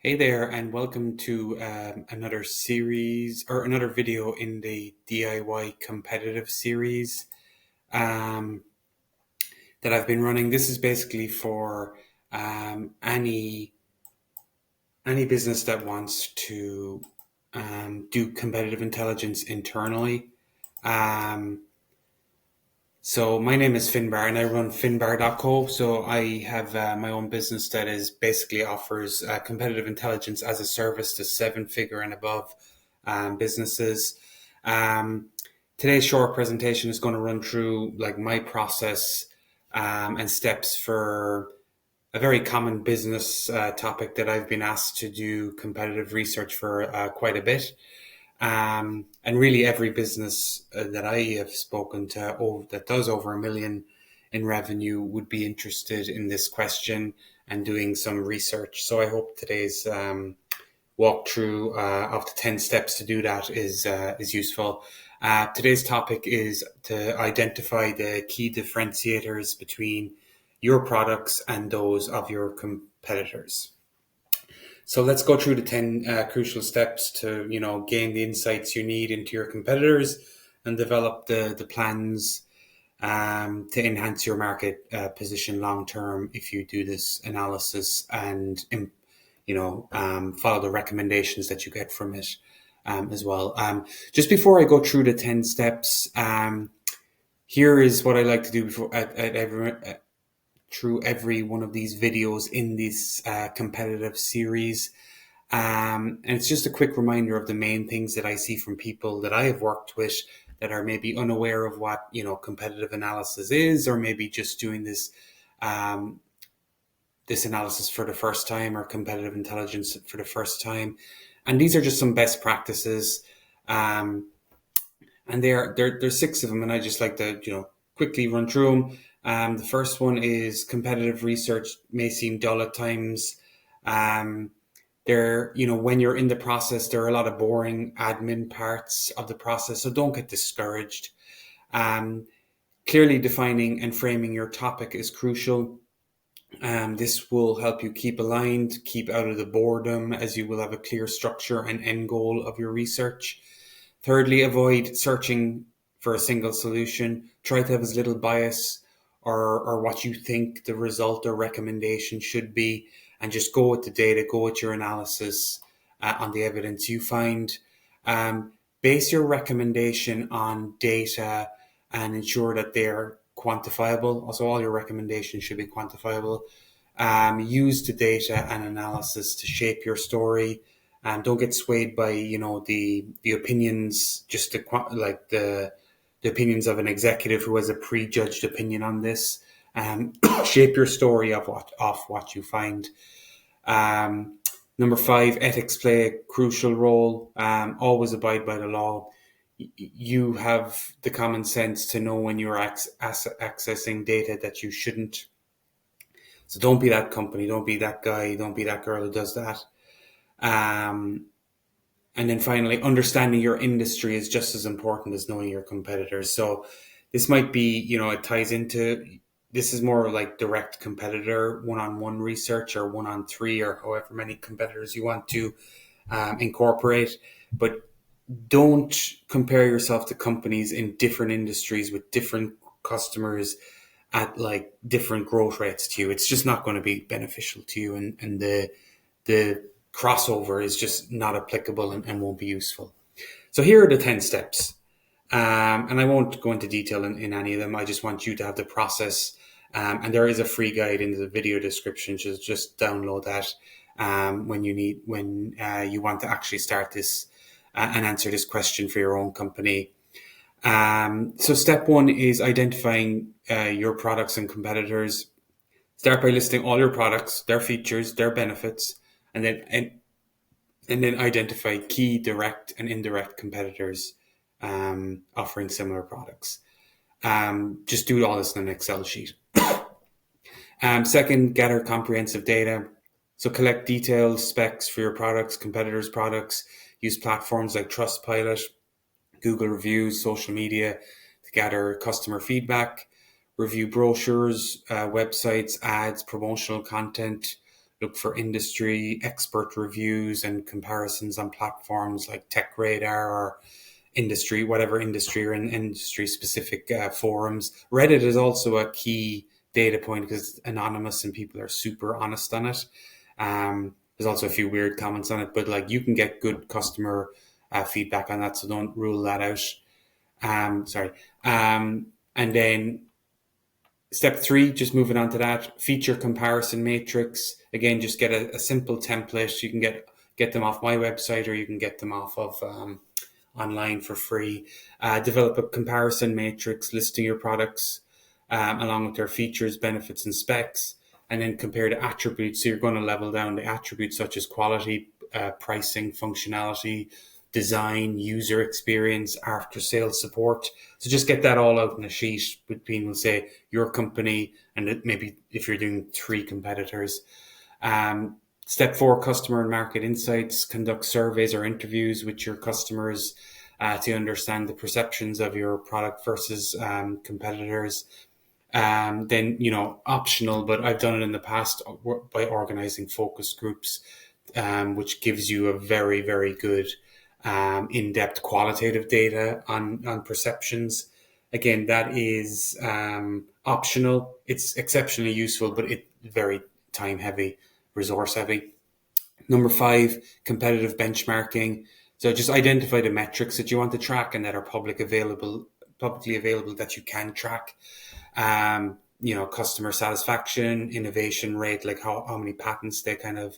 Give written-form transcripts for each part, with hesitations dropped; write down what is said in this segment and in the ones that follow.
Hey there, and welcome to another series or another video in the DIY competitive series um, that I've been running. This is basically for any business that wants to do competitive intelligence internally. Um, So my name is Finbarr and I run Finbarr.co. So I have my own business that is basically offers competitive intelligence as a service to seven-figure and above businesses. Um, Today's short presentation is going to run through like my process and steps for a very common business topic that I've been asked to do competitive research for quite a bit. And really, every business that I have spoken to that does over 1 million in revenue would be interested in this question and doing some research. So I hope today's walkthrough of the 10 steps to do that is useful. Today's topic is to identify the key differentiators between your products and those of your competitors. So let's go through the 10 crucial steps to, gain the insights you need into your competitors and develop the plans to enhance your market position long term if you do this analysis and, follow the recommendations that you get from it as well. Just before I go through the 10 steps, here is what I like to do before through every one of these videos in this competitive series. And it's just a quick reminder of the main things that I see from people that I have worked with that are maybe unaware of what, competitive analysis is, or maybe just doing this this analysis for the first time or competitive intelligence for the first time. And these are just some best practices. And there's six of them, and I just like to, quickly run through them. The first one is competitive research may seem dull at times. When you're in the process, there are a lot of boring admin parts of the process, so don't get discouraged. Clearly defining and framing your topic is crucial. This will help you keep aligned, keep out of the boredom, as you will have a clear structure and end goal of your research. Thirdly, avoid searching for a single solution. Try to have as little bias or what you think the result or recommendation should be, and just go with the data, go with your analysis on the evidence you find. Base your recommendation on data and ensure that they're quantifiable. Also, all your recommendations should be quantifiable. Use the data and analysis to shape your story. Don't get swayed by the opinions, just the opinions of an executive who has a prejudged opinion on this. Shape your story of what you find. Number 5, ethics play a crucial role. Always abide by the law. You have the common sense to know when you're accessing data that you shouldn't. So don't be that company, don't be that guy, don't be that girl who does that. And then finally, understanding your industry is just as important as knowing your competitors. So this might be, it ties into, this is more like direct competitor, one-on-one research, or 1-on-3, or however many competitors you want to incorporate. But don't compare yourself to companies in different industries with different customers at like different growth rates to you. It's just not going to be beneficial to you, and the crossover is just not applicable and won't be useful. So here are the 10 steps. And I won't go into detail in any of them. I just want you to have the process. And there is a free guide in the video description. Just download that when you want to actually start this and answer this question for your own company. So step 1 is identifying your products and competitors. Start by listing all your products, their features, their benefits, and then identify key direct and indirect competitors offering similar products. Just do all this in an Excel sheet. Second, gather comprehensive data. So collect detailed specs for your products, competitors' products. Use platforms like Trustpilot, Google reviews, social media to gather customer feedback. Review brochures, websites, ads, promotional content. look for industry expert reviews and comparisons on platforms like Tech Radar or whatever industry or in industry specific forums. Reddit is also a key data point because it's anonymous and people are super honest on it. There's also a few weird comments on it, but like you can get good customer feedback on that, so don't rule that out. Sorry. And then step 3, just moving on to that, feature comparison matrix. Again, just get a simple template. You can get them off my website or you can get them off of online for free. Develop a comparison matrix listing your products along with their features, benefits, and specs, and then compare the attributes. So you're going to level down the attributes such as quality, pricing, functionality, design, user experience, after sales support. So just get that all out in a sheet between, we'll say, your company and maybe if you're doing 3 competitors. Step 4, customer and market insights. Conduct surveys or interviews with your customers to understand the perceptions of your product versus competitors. Then, optional, but I've done it in the past by organizing focus groups, which gives you a very, very good in-depth qualitative data on perceptions. Again, that is optional. It's exceptionally useful, but it's very time heavy, resource heavy. Number 5, competitive benchmarking. So just identify the metrics that you want to track and that are publicly available that you can track. Customer satisfaction, innovation rate, like how many patents they kind of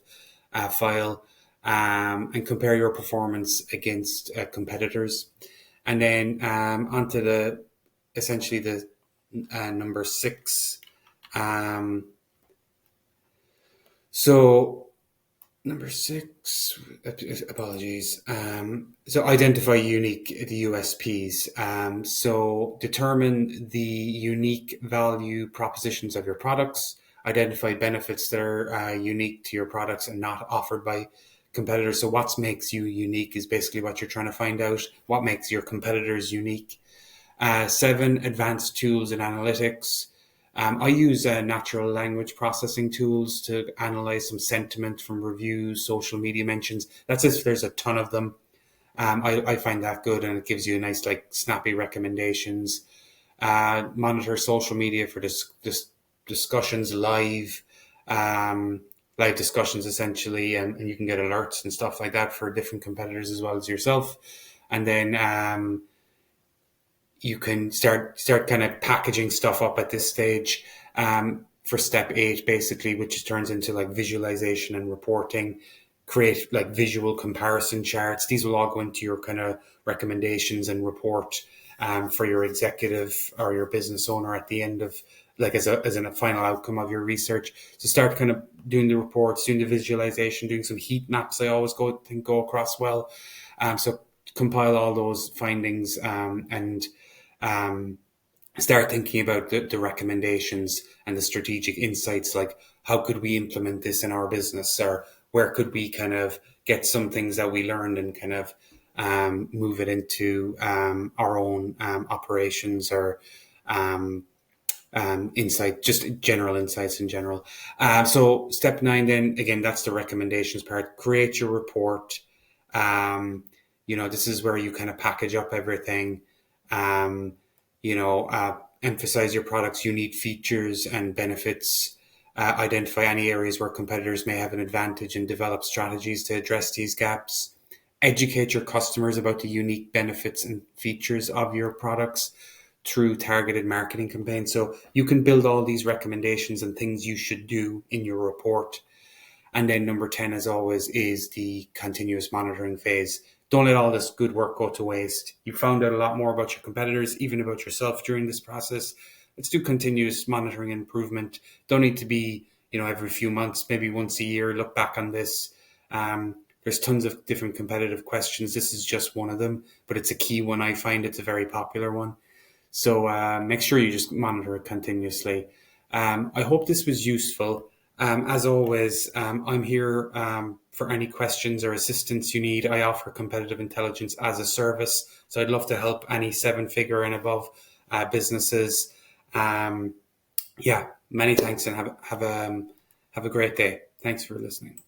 file, and compare your performance against competitors. And then onto the number 6. So number 6, apologies. So identify the USPs. So determine the unique value propositions of your products. Identify benefits that are unique to your products and not offered by competitors. So what makes you unique is basically what you're trying to find out. What makes your competitors unique? 7, advanced tools and analytics. I use natural language processing tools to analyze some sentiment from reviews, social media mentions. That's if there's a ton of them. I find that good, and it gives you a nice, snappy recommendations. Monitor social media for discussions live discussions essentially, and you can get alerts and stuff like that for different competitors as well as yourself. And then you can start kind of packaging stuff up at this stage for step 8, basically, which turns into visualization and reporting. Create visual comparison charts. These will all go into your kind of recommendations and report for your executive or your business owner at the end of as a final outcome of your research. So start kind of doing the reports, doing the visualization, doing some heat maps. I always go across well. So compile all those findings and start thinking about the recommendations and the strategic insights, like how could we implement this in our business, or where could we kind of get some things that we learned and kind of move it into our own operations or insight, just general insights in general. So step 9, then again, that's the recommendations part. Create your report. This is where you kind of package up everything. Emphasize your product's unique features and benefits. Identify any areas where competitors may have an advantage and develop strategies to address these gaps. Educate your customers about the unique benefits and features of your products through targeted marketing campaigns. So you can build all these recommendations and things you should do in your report. And then number 10, as always, is the continuous monitoring phase. Don't let all this good work go to waste. You found out a lot more about your competitors, even about yourself during this process. Let's do continuous monitoring and improvement. Don't need to be, every few months, maybe once a year, look back on this. There's tons of different competitive questions. This is just one of them, but it's a key one. I find it's a very popular one. So make sure you just monitor it continuously. I hope this was useful. As always, I'm here for any questions or assistance you need. I offer competitive intelligence as a service, so I'd love to help any 7-figure and above businesses. Many thanks, and have a great day. Thanks for listening.